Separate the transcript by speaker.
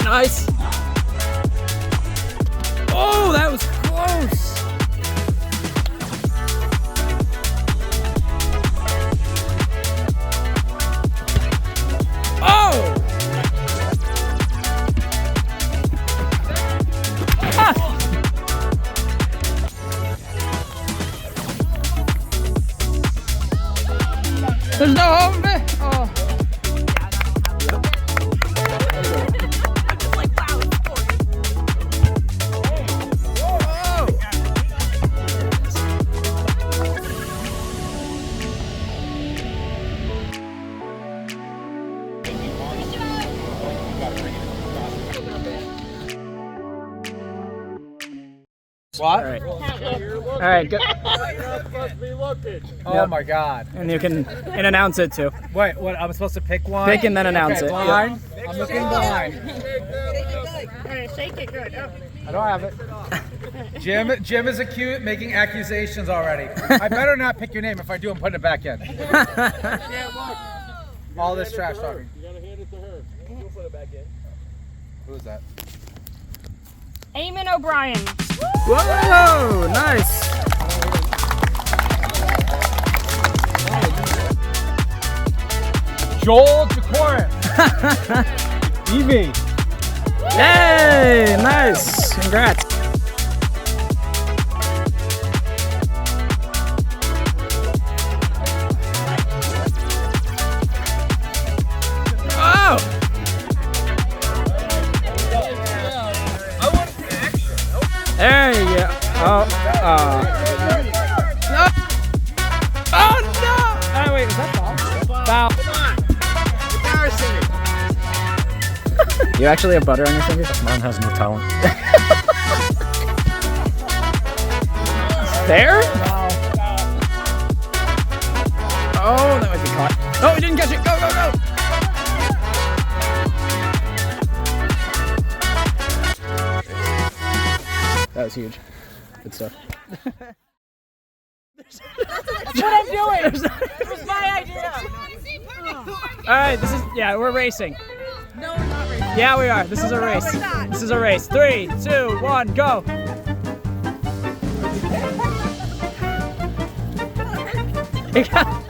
Speaker 1: Nice. Oh, that was close. Oh! Ah! There's no home there. Oh.
Speaker 2: What?
Speaker 1: All right, go.
Speaker 2: Oh my God.
Speaker 1: And you can announce it too.
Speaker 2: Wait, what? I'm supposed to pick one?
Speaker 1: Pick and then announce it.
Speaker 2: Blind? I'm looking blind.
Speaker 3: Shake it good.
Speaker 2: I don't have it. Jim is acute, making accusations already. I better not pick your name. If I do, I'm putting it back in. All this trash talking.
Speaker 4: You gotta hand it to her. You'll put it back in.
Speaker 2: Who is that?
Speaker 3: Eamon O'Brien.
Speaker 1: Whoa, nice.
Speaker 2: Joel Jacorin. Evie.
Speaker 1: Yay, nice. Congrats. Oh! There you go. Oh, no. Oh no! Oh wait, is that foul? Foul. You actually have butter on your fingers?
Speaker 4: Mine has no talent.
Speaker 1: There? Wow. Oh, that might be caught. Oh, he didn't catch it. Go, go, go! That was huge. Good stuff.
Speaker 3: That's what I'm doing. It was my idea.
Speaker 1: All right, this is, yeah, we're racing.
Speaker 3: No, we're not racing.
Speaker 1: Yeah, we are. This is a race.
Speaker 3: we're not.
Speaker 1: This is a race. 3, 2, 1, go. He got